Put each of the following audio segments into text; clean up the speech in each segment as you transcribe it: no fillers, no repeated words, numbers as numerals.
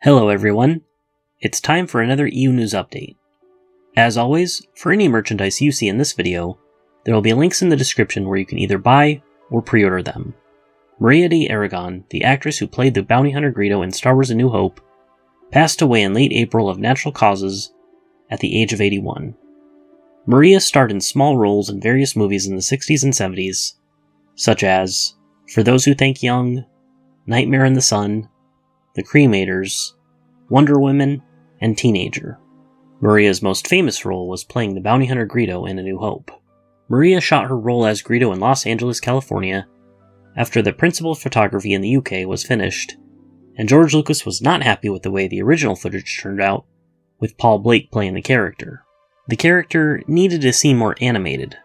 Hello everyone, it's time for another EU News update. As always, for any merchandise you see in this video, there will be links in the description where you can either buy or pre-order them. Maria De Aragon, the actress who played the bounty hunter Greedo in Star Wars A New Hope, passed away in late April of natural causes at the age of 81. Maria starred in small roles in various movies in the 60s and 70s, such as For Those Who Think Young, Nightmare in the Sun, The Cremators, Wonder Woman, and Teenager. Maria's most famous role was playing the bounty hunter Greedo in A New Hope. Maria shot her role as Greedo in Los Angeles, California, after the principal photography in the UK was finished, and George Lucas was not happy with the way the original footage turned out, with Paul Blake playing the character. The character needed to seem more animated.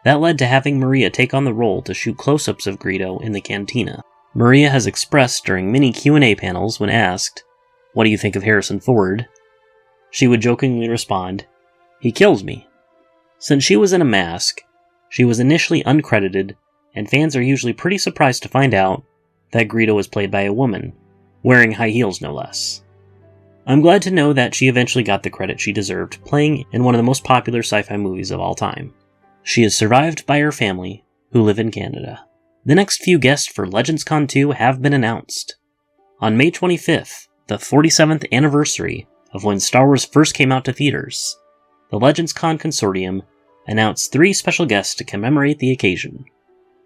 That led to having Maria take on the role to shoot close-ups of Greedo in the cantina. Maria has expressed during many Q&A panels when asked, "What do you think of Harrison Ford?" She would jokingly respond, "He kills me." Since she was in a mask, she was initially uncredited, and fans are usually pretty surprised to find out that Greedo was played by a woman, wearing high heels no less. I'm glad to know that she eventually got the credit she deserved playing in one of the most popular sci-fi movies of all time. She is survived by her family, who live in Canada. The next few guests for LegendsCon 2 have been announced. On May 25th, the 47th anniversary of when Star Wars first came out to theaters, the LegendsCon Consortium announced 3 special guests to commemorate the occasion.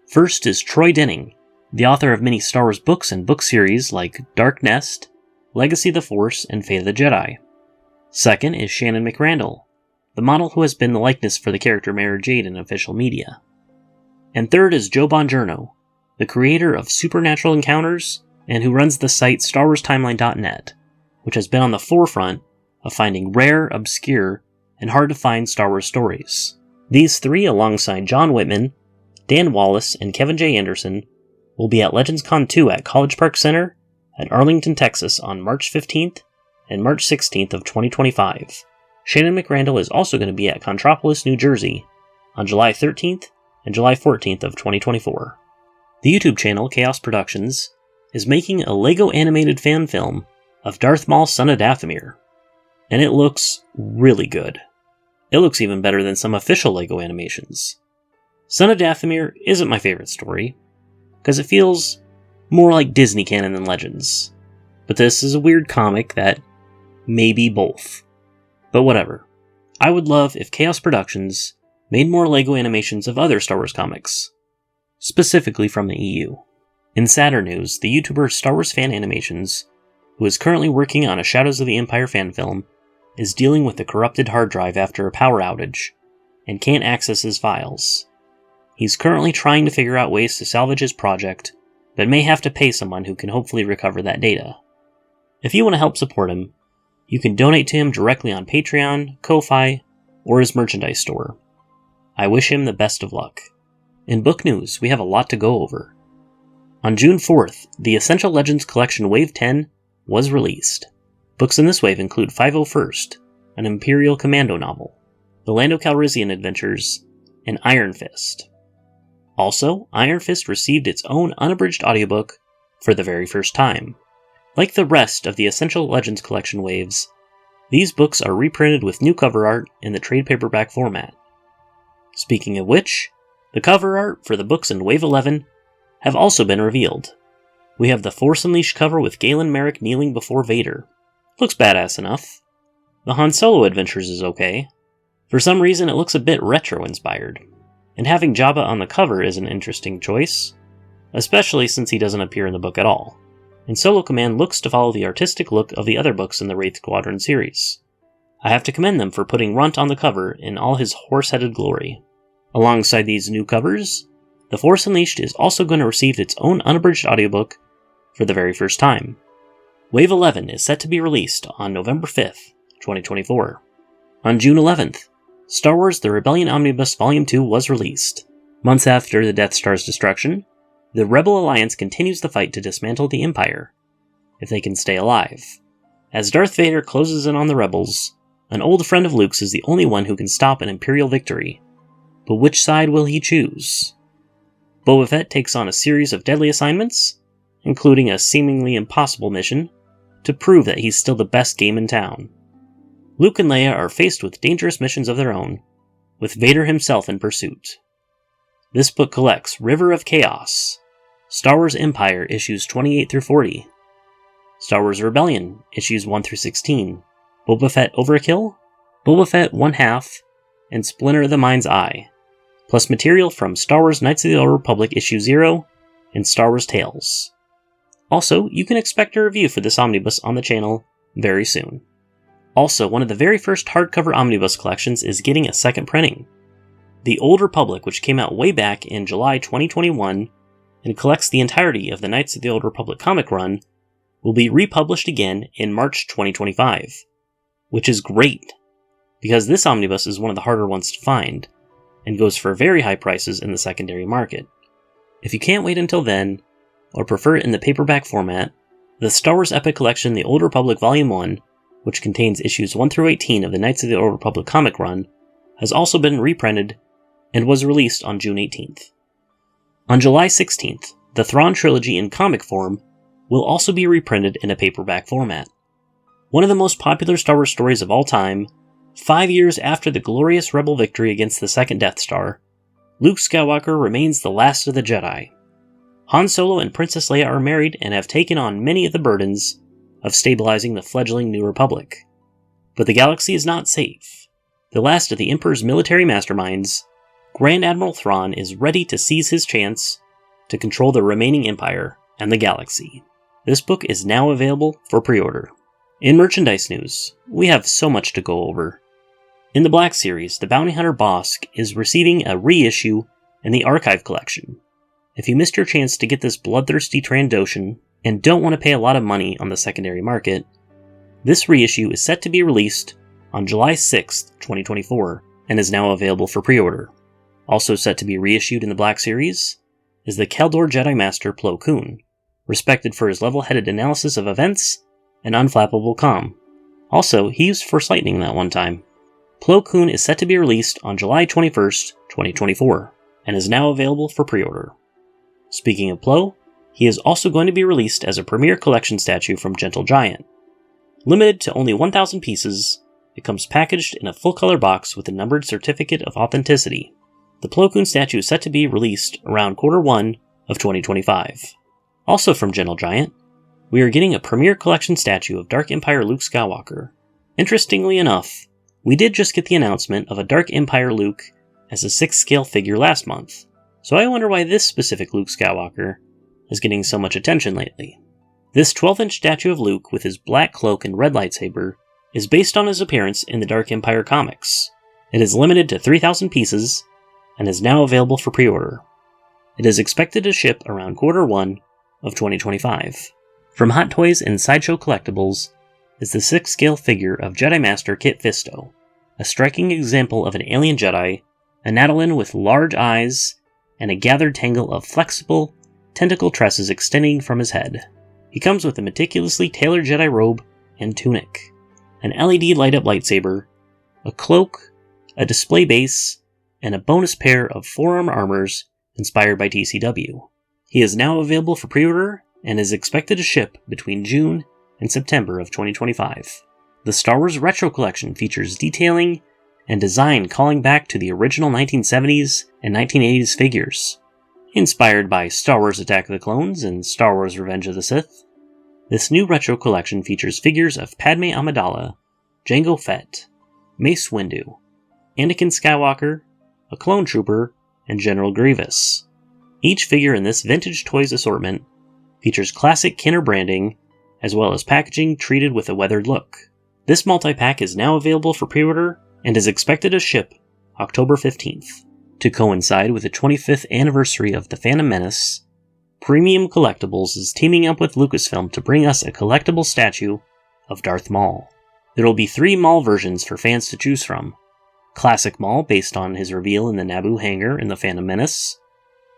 First is Troy Denning, the author of many Star Wars books and book series like Dark Nest, Legacy of the Force, and Fate of the Jedi. Second is Shannon McRandall, the model who has been the likeness for the character Mara Jade in official media. And third is Joe Bongiorno, the creator of Supernatural Encounters and who runs the site StarWarsTimeline.net, which has been on the forefront of finding rare, obscure, and hard-to-find Star Wars stories. These 3, alongside John Whitman, Dan Wallace, and Kevin J. Anderson, will be at LegendsCon 2 at College Park Center at Arlington, Texas on March 15th and March 16th of 2025. Shannon McRandall is also going to be at Contropolis, New Jersey on July 13th and July 14th of 2024. The YouTube channel Chaos Productions is making a LEGO animated fan film of Darth Maul, son of Dathomir, and it looks really good. It looks even better than some official LEGO animations. Son of Dathomir isn't my favorite story, because it feels more like Disney canon than Legends, but this is a weird comic that may be both. But whatever. I would love if Chaos Productions made more LEGO animations of other Star Wars comics, specifically from the EU. In sadder news, the YouTuber Star Wars Fan Animations, who is currently working on a Shadows of the Empire fan film, is dealing with a corrupted hard drive after a power outage, and can't access his files. He's currently trying to figure out ways to salvage his project, but may have to pay someone who can hopefully recover that data. If you want to help support him, you can donate to him directly on Patreon, Ko-Fi, or his merchandise store. I wish him the best of luck. In book news, we have a lot to go over. On June 4th, the Essential Legends Collection Wave 10 was released. Books in this wave include 501st, an Imperial Commando novel, the Lando Calrissian Adventures, and Iron Fist. Also, Iron Fist received its own unabridged audiobook for the very first time. Like the rest of the Essential Legends Collection waves, these books are reprinted with new cover art in the trade paperback format. Speaking of which, the cover art for the books in Wave 11 have also been revealed. We have the Force Unleashed cover with Galen Merrick kneeling before Vader. Looks badass enough. The Han Solo Adventures is okay. For some reason it looks a bit retro-inspired. And having Jabba on the cover is an interesting choice, especially since he doesn't appear in the book at all. And Solo Command looks to follow the artistic look of the other books in the Wraith Squadron series. I have to commend them for putting Runt on the cover in all his horse-headed glory. Alongside these new covers, The Force Unleashed is also going to receive its own unabridged audiobook for the very first time. Wave 11 is set to be released on November 5th, 2024. On June 11th, Star Wars The Rebellion Omnibus Volume 2 was released. Months after the Death Star's destruction, the Rebel Alliance continues the fight to dismantle the Empire, if they can stay alive. As Darth Vader closes in on the Rebels, an old friend of Luke's is the only one who can stop an Imperial victory. But which side will he choose? Boba Fett takes on a series of deadly assignments, including a seemingly impossible mission to prove that he's still the best game in town. Luke and Leia are faced with dangerous missions of their own, with Vader himself in pursuit. This book collects River of Chaos, Star Wars Empire issues 28 through 40, Star Wars Rebellion issues 1 through 16, Boba Fett Overkill, Boba Fett 1/2, and Splinter of the Mind's Eye, plus material from Star Wars Knights of the Old Republic issue 0 and Star Wars Tales. Also, you can expect a review for this omnibus on the channel very soon. Also, one of the very first hardcover omnibus collections is getting a second printing. The Old Republic, which came out way back in July 2021 and collects the entirety of the Knights of the Old Republic comic run, will be republished again in March 2025, which is great, because this omnibus is one of the harder ones to find, and goes for very high prices in the secondary market. If you can't wait until then, or prefer it in the paperback format, the Star Wars Epic Collection The Old Republic Volume 1, which contains issues 1 through 18 of the Knights of the Old Republic comic run, has also been reprinted and was released on June 18th. On July 16th, the Thrawn Trilogy in comic form will also be reprinted in a paperback format. One of the most popular Star Wars stories of all time, 5 years after the glorious Rebel victory against the second Death Star, Luke Skywalker remains the last of the Jedi. Han Solo and Princess Leia are married and have taken on many of the burdens of stabilizing the fledgling New Republic. But the galaxy is not safe. The last of the Emperor's military masterminds, Grand Admiral Thrawn, is ready to seize his chance to control the remaining Empire and the galaxy. This book is now available for pre-order. In merchandise news, we have so much to go over. In the Black Series, the Bounty Hunter Bosk is receiving a reissue in the Archive Collection. If you missed your chance to get this bloodthirsty Trandoshan and don't want to pay a lot of money on the secondary market, this reissue is set to be released on July 6th, 2024, and is now available for pre-order. Also set to be reissued in the Black Series is the Keldor Jedi Master Plo Koon, respected for his level-headed analysis of events and unflappable calm. Also, he used Force Lightning that one time. Plo Koon is set to be released on July 21st, 2024, and is now available for pre-order. Speaking of Plo, he is also going to be released as a Premier Collection statue from Gentle Giant. Limited to only 1,000 pieces, it comes packaged in a full-color box with a numbered certificate of authenticity. The Plo Koon statue is set to be released around Q1 of 2025. Also from Gentle Giant, we are getting a Premier Collection statue of Dark Empire Luke Skywalker. Interestingly enough, we did just get the announcement of a Dark Empire Luke as a 6th scale figure last month, so I wonder why this specific Luke Skywalker is getting so much attention lately. This 12-inch statue of Luke with his black cloak and red lightsaber is based on his appearance in the Dark Empire comics. It is limited to 3,000 pieces and is now available for pre-order. It is expected to ship around Q1 of 2025. From Hot Toys and Sideshow Collectibles is the 6th scale figure of Jedi Master Kit Fisto, a striking example of an alien Jedi, a Natolin with large eyes, and a gathered tangle of flexible, tentacle tresses extending from his head. He comes with a meticulously tailored Jedi robe and tunic, an LED light-up lightsaber, a cloak, a display base, and a bonus pair of forearm armors inspired by TCW. He is now available for pre-order and is expected to ship between June and September of 2025. The Star Wars Retro Collection features detailing and design calling back to the original 1970s and 1980s figures. Inspired by Star Wars Attack of the Clones and Star Wars Revenge of the Sith, this new retro collection features figures of Padme Amidala, Jango Fett, Mace Windu, Anakin Skywalker, a clone trooper, and General Grievous. Each figure in this vintage toys assortment features classic Kenner branding, as well as packaging treated with a weathered look. This multi-pack is now available for pre-order and is expected to ship October 15th. To coincide with the 25th anniversary of The Phantom Menace, Premium Collectibles is teaming up with Lucasfilm to bring us a collectible statue of Darth Maul. There will be 3 Maul versions for fans to choose from. Classic Maul, based on his reveal in the Naboo hangar in The Phantom Menace,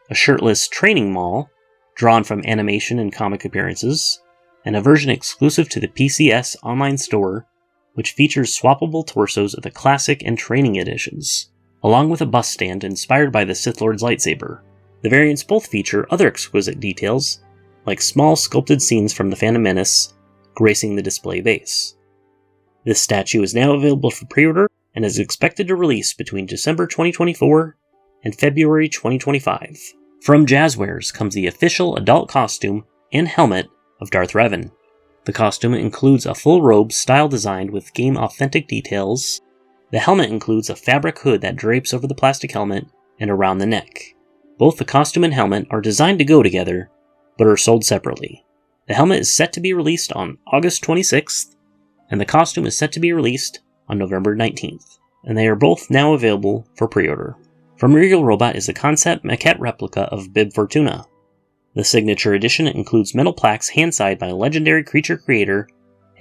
a shirtless training Maul, drawn from animation and comic appearances, and a version exclusive to the PCS online store, which features swappable torsos of the classic and training editions, along with a bust stand inspired by the Sith Lord's lightsaber. The variants both feature other exquisite details, like small sculpted scenes from The Phantom Menace, gracing the display base. This statue is now available for pre-order and is expected to release between December 2024 and February 2025. From Jazzwares comes the official adult costume and helmet of Darth Revan. The costume includes a full robe style designed with game-authentic details. The helmet includes a fabric hood that drapes over the plastic helmet and around the neck. Both the costume and helmet are designed to go together, but are sold separately. The helmet is set to be released on August 26th, and the costume is set to be released on November 19th, and they are both now available for pre-order. From Ral Robot is the concept maquette replica of Bib Fortuna. The signature edition includes metal plaques hand-signed by legendary creature creator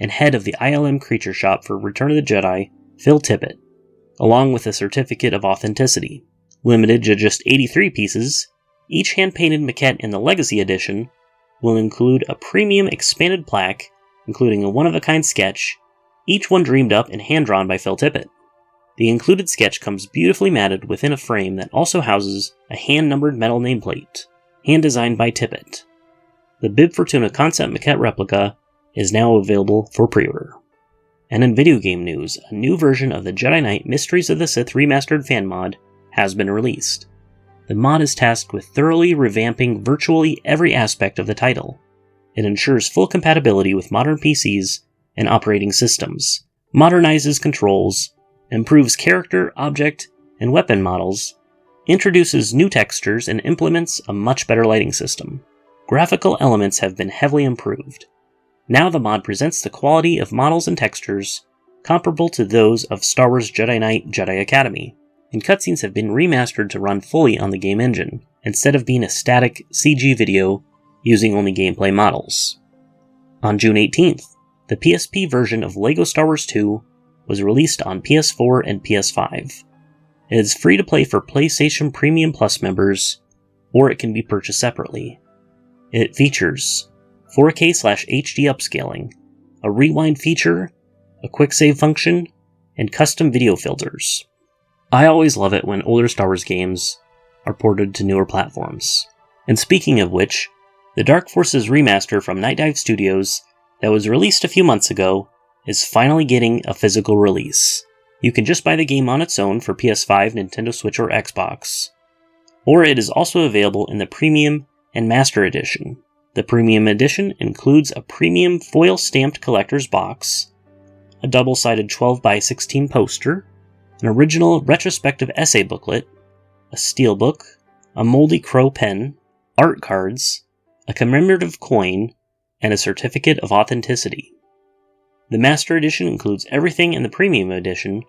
and head of the ILM creature shop for Return of the Jedi, Phil Tippett, along with a certificate of authenticity. Limited to just 83 pieces, each hand-painted maquette in the Legacy edition will include a premium expanded plaque, including a one-of-a-kind sketch, each one dreamed up and hand-drawn by Phil Tippett. The included sketch comes beautifully matted within a frame that also houses a hand-numbered metal nameplate, hand-designed by Tippett. The Bib Fortuna concept maquette replica is now available for pre-order. And in video game news, a new version of the Jedi Knight Mysteries of the Sith remastered fan mod has been released. The mod is tasked with thoroughly revamping virtually every aspect of the title. It ensures full compatibility with modern PCs and operating systems, modernizes controls, improves character, object, and weapon models, introduces new textures, and implements a much better lighting system. Graphical elements have been heavily improved. Now the mod presents the quality of models and textures comparable to those of Star Wars Jedi Knight Jedi Academy, and cutscenes have been remastered to run fully on the game engine, instead of being a static CG video using only gameplay models. On June 18th, the PSP version of LEGO Star Wars 2 was released on PS4 and PS5. It is free to play for PlayStation Premium Plus members, or it can be purchased separately. It features 4K/HD upscaling, a rewind feature, a quick save function, and custom video filters. I always love it when older Star Wars games are ported to newer platforms. And speaking of which, the Dark Forces remaster from Night Dive Studios that was released a few months ago is finally getting a physical release. You can just buy the game on its own for PS5, Nintendo Switch, or Xbox. Or it is also available in the Premium and Master Edition. The Premium Edition includes a premium foil-stamped collector's box, a double-sided 12x16 poster, an original retrospective essay booklet, a steelbook, a moldy crow pen, art cards, a commemorative coin, and a certificate of authenticity. The Master Edition includes everything in the Premium Edition,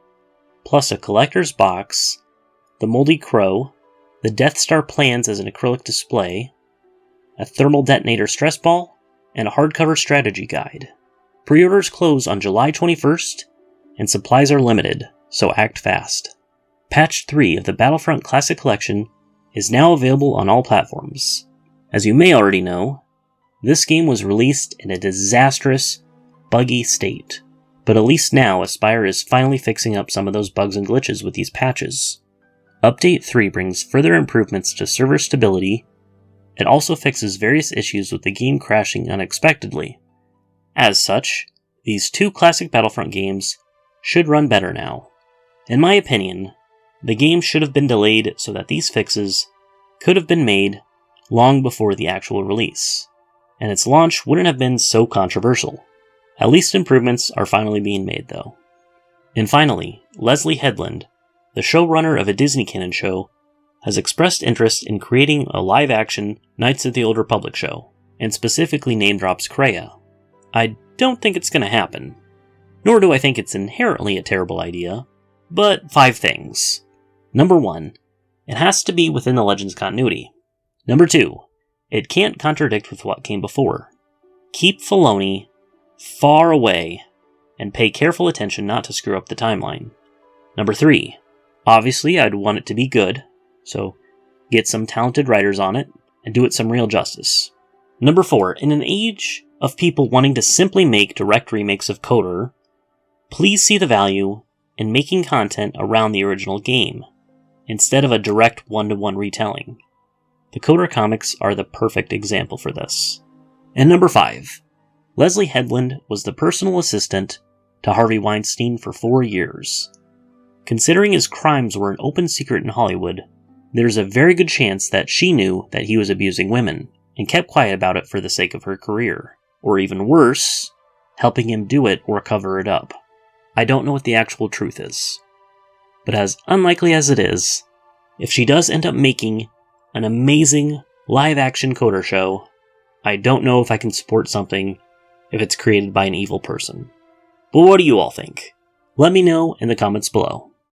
plus a collector's box, the moldy crow, the Death Star plans as an acrylic display, a thermal detonator stress ball, and a hardcover strategy guide. Pre-orders close on July 21st, and supplies are limited, so act fast. Patch 3 of the Battlefront Classic Collection is now available on all platforms. As you may already know, this game was released in a disastrous, buggy state, but at least now Aspyr is finally fixing up some of those bugs and glitches with these patches. Update 3 brings further improvements to server stability. It also fixes various issues with the game crashing unexpectedly. As such, these two classic Battlefront games should run better now. In my opinion, the game should have been delayed so that these fixes could have been made long before the actual release, and its launch wouldn't have been so controversial. At least improvements are finally being made, though. And finally, Leslie Headland, the showrunner of a Disney Canon show, has expressed interest in creating a live-action Knights of the Old Republic show, and specifically name-drops Kreia. I don't think it's going to happen, nor do I think it's inherently a terrible idea, but 5 things. Number 1, it has to be within the Legends continuity. Number 2, it can't contradict with what came before. Keep Filoni far away, and pay careful attention not to screw up the timeline. Number 3, obviously I'd want it to be good, so get some talented writers on it, and do it some real justice. Number 4, in an age of people wanting to simply make direct remakes of KOTOR, please see the value in making content around the original game, instead of a direct one-to-one retelling. The KOTOR comics are the perfect example for this. And number 5, Leslie Headland was the personal assistant to Harvey Weinstein for 4 years. Considering his crimes were an open secret in Hollywood, there's a very good chance that she knew that he was abusing women, and kept quiet about it for the sake of her career. Or even worse, helping him do it or cover it up. I don't know what the actual truth is. But as unlikely as it is, if she does end up making an amazing live-action Coder show, I don't know if I can support something if it's created by an evil person. But what do you all think? Let me know in the comments below.